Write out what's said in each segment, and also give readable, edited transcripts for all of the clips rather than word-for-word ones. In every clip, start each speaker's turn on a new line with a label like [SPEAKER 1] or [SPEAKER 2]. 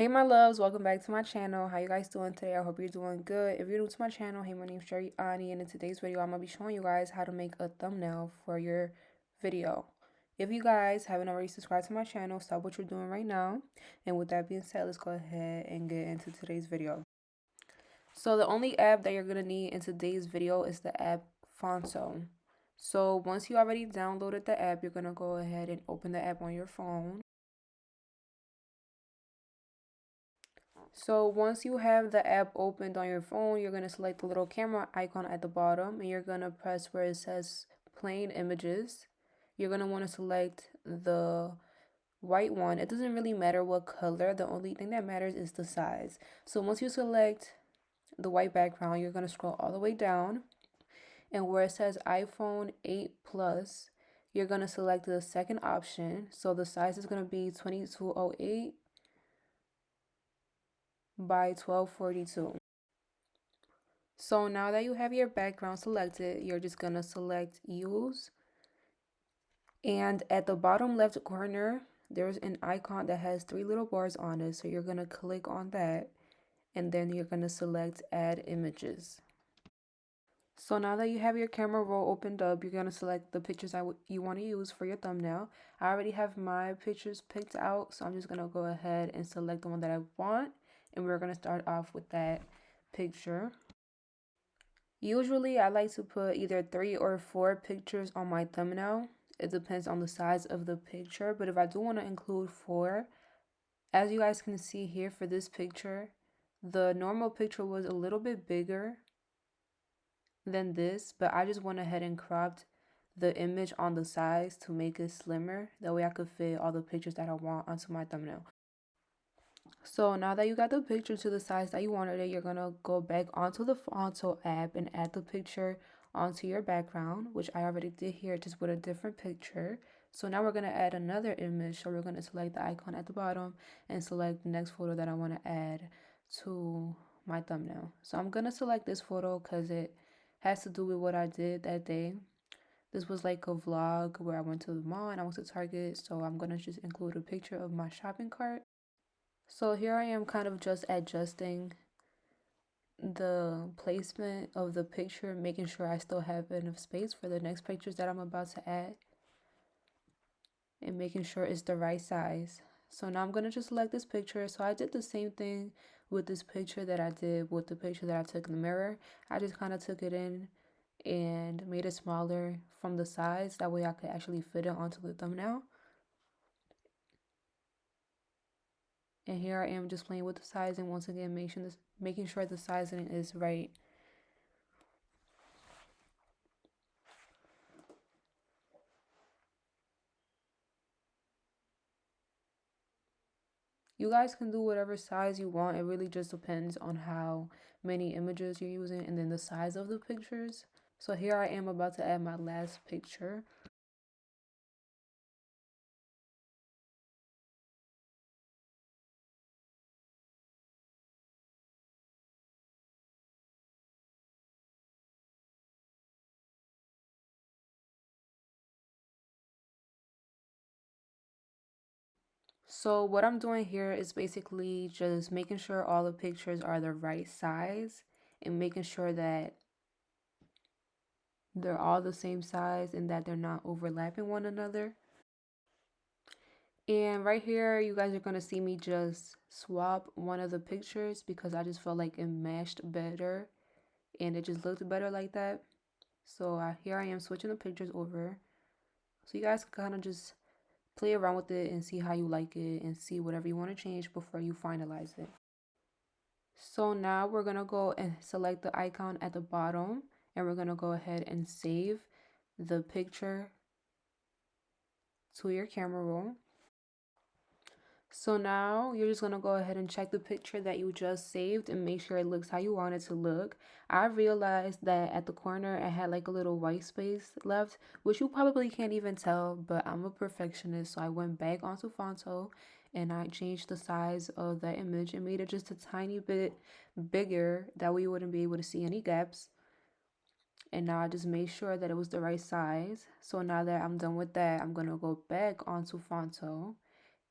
[SPEAKER 1] Hey my loves, welcome back to my channel. How you guys doing today? I hope you're doing good. If you're new to my channel, hey, my name is Sherry Ani, and in today's video I'm going to be showing you guys how to make a thumbnail for your video. If you guys haven't already subscribed to my channel, stop what you're doing right now. And with that being said, let's go ahead and get into today's video. So the only app that you're going to need in today's video is the app Fonto. So once you already downloaded the app, you're going to go ahead and open the app on your phone. So once you have the app opened on your phone, you're going to select the little camera icon at the bottom and you're going to press where it says plain images. You're going to want to select the white one. It doesn't really matter what color. The only thing that matters is the size. So once you select the white background, you're going to scroll all the way down, and where it says iPhone 8 Plus, you're going to select the second option. So the size is going to be 2208 by 1242. So now that you have your background selected, you're just going to select use. And at the bottom left corner, there's an icon that has three little bars on it. So you're going to click on that, and then you're going to select add images. So now that you have your camera roll opened up, you're going to select the pictures you want to use for your thumbnail. I already have my pictures picked out, so I'm just going to go ahead and select the one that I want. And we're going to start off with that picture. Usually I like to put either 3 or 4 pictures on my thumbnail. It depends on the size of the picture, but if I do want to include 4, as you guys can see here for this picture, the normal picture was a little bit bigger than this, but I just went ahead and cropped the image on the sides to make it slimmer. That way I could fit all the pictures that I want onto my thumbnail. So now that you got the picture to the size that you wanted it, you're going to go back onto the Fonto app and add the picture onto your background, which I already did here, just with a different picture. So now we're going to add another image. So we're going to select the icon at the bottom and select the next photo that I want to add to my thumbnail. So I'm going to select this photo because it has to do with what I did that day. This was like a vlog where I went to the mall and I went to Target. So I'm going to just include a picture of my shopping cart. So here I am kind of just adjusting the placement of the picture, making sure I still have enough space for the next pictures that I'm about to add, and making sure it's the right size. So now I'm going to just select this picture. So I did the same thing with this picture that I did with the picture that I took in the mirror. I just kind of took it in and made it smaller from the sides. That way I could actually fit it onto the thumbnail. And here I am just playing with the sizing once again, making sure the sizing is right. You guys can do whatever size you want. It really just depends on how many images you're using and then the size of the pictures. So here I am about to add my last picture. So what I'm doing here is basically just making sure all the pictures are the right size and making sure that they're all the same size and that they're not overlapping one another. And right here, you guys are going to see me just swap one of the pictures because I just felt like it matched better and it just looked better like that. So here I am switching the pictures over. So you guys can kind of just play around with it and see how you like it and see whatever you want to change before you finalize it. So now we're going to go and select the icon at the bottom and we're going to go ahead and save the picture to your camera roll. So now you're just going to go ahead and check the picture that you just saved and make sure it looks how you want it to look. I realized that at the corner it had like a little white space left, which you probably can't even tell, but I'm a perfectionist. So I went back onto Fonto and I changed the size of that image and made it just a tiny bit bigger. That way you wouldn't be able to see any gaps. And now I just made sure that it was the right size. So now that I'm done with that, I'm going to go back onto Fonto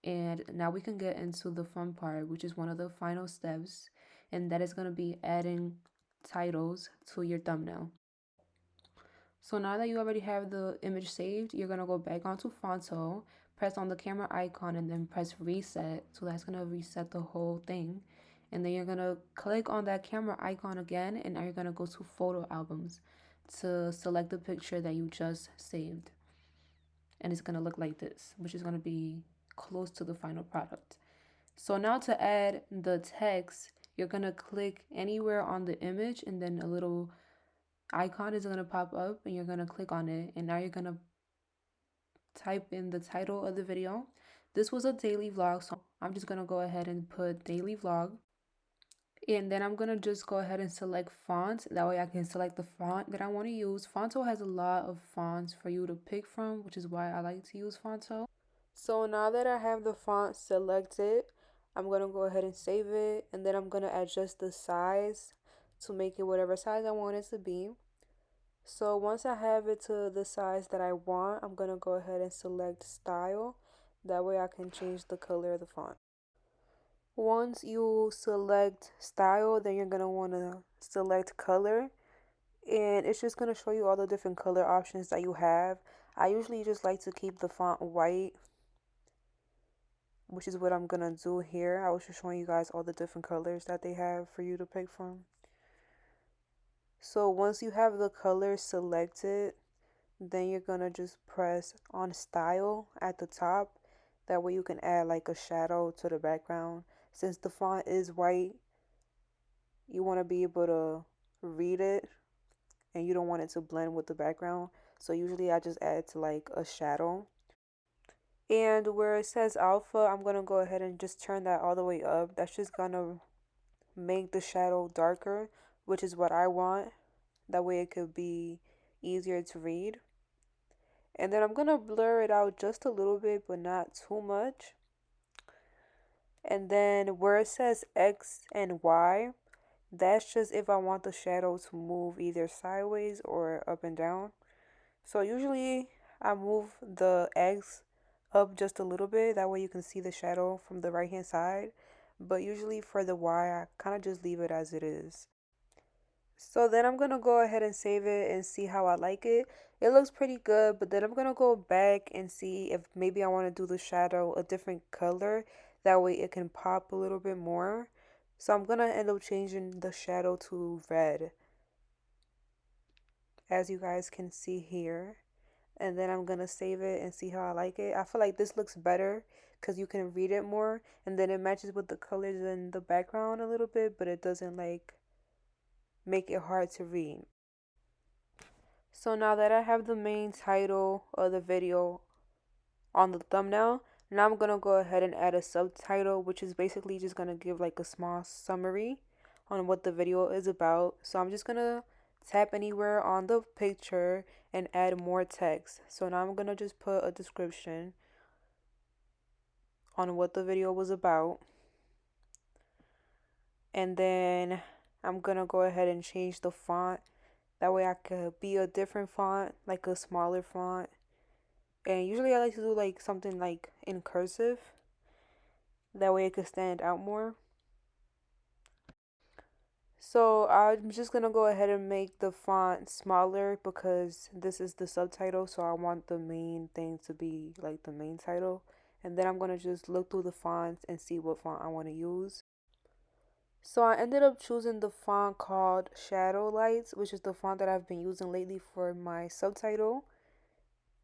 [SPEAKER 1] And now we can get into the fun part, which is one of the final steps, and that is going to be adding titles to your thumbnail. So now that you already have the image saved, you're going to go back onto Fonto, press on the camera icon, and then press reset. So that's going to reset the whole thing. And then you're going to click on that camera icon again, and now you're going to go to photo albums to select the picture that you just saved. And it's going to look like this, which is going to be close to the final product. So now to add the text, you're going to click anywhere on the image, and then a little icon is going to pop up, and you're going to click on it. And now you're going to type in the title of the video. This was a daily vlog, so I'm just going to go ahead and put daily vlog. And then I'm going to just go ahead and select font. That way I can select the font that I want to use. Fonto has a lot of fonts for you to pick from, which is why I like to use Fonto. So now that I have the font selected, I'm going to go ahead and save it. And then I'm going to adjust the size to make it whatever size I want it to be. So once I have it to the size that I want, I'm going to go ahead and select style. That way I can change the color of the font. Once you select style, then you're going to want to select color. And it's just going to show you all the different color options that you have. I usually just like to keep the font white, which is what I'm going to do here. I was just showing you guys all the different colors that they have for you to pick from. So once you have the color selected, then you're going to just press on style at the top. That way you can add like a shadow to the background. Since the font is white, you want to be able to read it and you don't want it to blend with the background. So usually I just add to like a shadow. And where it says alpha, I'm going to go ahead and just turn that all the way up. That's just going to make the shadow darker, which is what I want. That way it could be easier to read. And then I'm going to blur it out just a little bit, but not too much. And then where it says X and Y, that's just if I want the shadow to move either sideways or up and down. So usually I move the X up just a little bit. That way you can see the shadow from the right hand side. But usually for the Y, I kind of just leave it as it is. So then I'm going to go ahead and save it and see how I like it. It looks pretty good, but then I'm going to go back and see if maybe I want to do the shadow a different color. That way it can pop a little bit more. So I'm going to end up changing the shadow to red, as you guys can see here. And then I'm going to save it and see how I like it. I feel like this looks better because you can read it more. And then it matches with the colors in the background a little bit, but it doesn't like make it hard to read. So now that I have the main title of the video on the thumbnail, now I'm going to go ahead and add a subtitle, which is basically just going to give like a small summary on what the video is about. So I'm just going to tap anywhere on the picture and add more text. So now I'm going to just put a description on what the video was about. And then I'm going to go ahead and change the font. That way I could be a different font, like a smaller font. And usually I like to do like something like in cursive. That way it could stand out more. So I'm just going to go ahead and make the font smaller because this is the subtitle. So I want the main thing to be like the main title. And then I'm going to just look through the fonts and see what font I want to use. So I ended up choosing the font called Shadow Lights, which is the font that I've been using lately for my subtitle.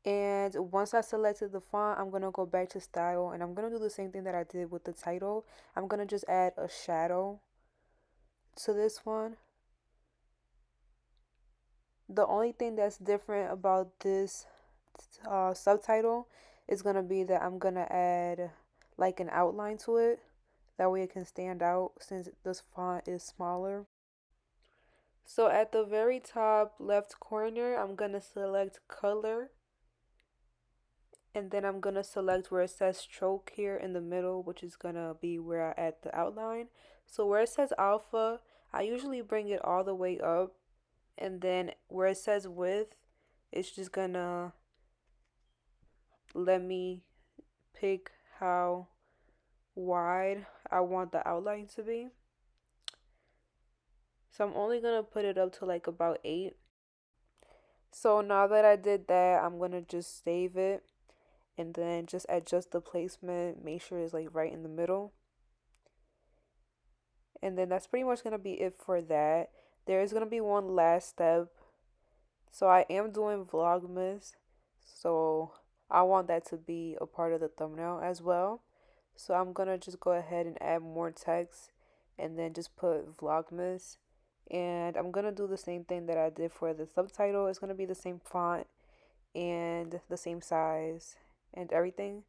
[SPEAKER 1] And once I selected the font, I'm going to go back to style and I'm going to do the same thing that I did with the title. I'm going to just add a shadow to this one. The only thing that's different about this subtitle is going to be that I'm going to add like an outline to it. That way it can stand out since this font is smaller. So at the very top left corner, I'm going to select color. And then I'm going to select where it says stroke here in the middle, which is going to be where I add the outline. So where it says alpha, I usually bring it all the way up. And then where it says width, it's just going to let me pick how wide I want the outline to be. So I'm only going to put it up to like about 8. So now that I did that, I'm going to just save it and then just adjust the placement, make sure it's like right in the middle. And then that's pretty much going to be it for that. There is going to be one last step. So I am doing Vlogmas. So I want that to be a part of the thumbnail as well. So I'm going to just go ahead and add more text and then just put Vlogmas. And I'm going to do the same thing that I did for the subtitle. It's going to be the same font and the same size and everything.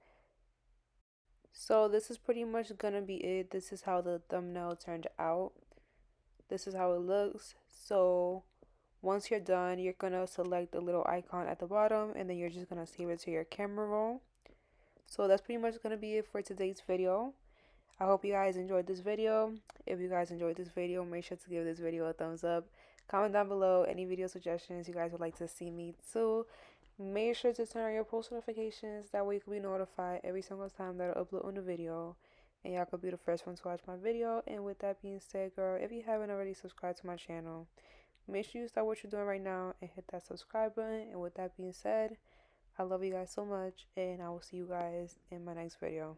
[SPEAKER 1] So this is pretty much gonna be it. This is how the thumbnail turned out. This is how it looks. So once you're done, you're gonna select the little icon at the bottom and then you're just gonna save it to your camera roll. So that's pretty much gonna be it for today's video. I hope you guys enjoyed this video. If you guys enjoyed this video, make sure to give this video a thumbs up. Comment down below any video suggestions you guys would like to see me too. Make sure to turn on your post notifications. That way you can be notified every single time that I upload on a video. And y'all could be the first one to watch my video. And with that being said, girl, if you haven't already subscribed to my channel, make sure you start what you're doing right now and hit that subscribe button. And with that being said, I love you guys so much. And I will see you guys in my next video.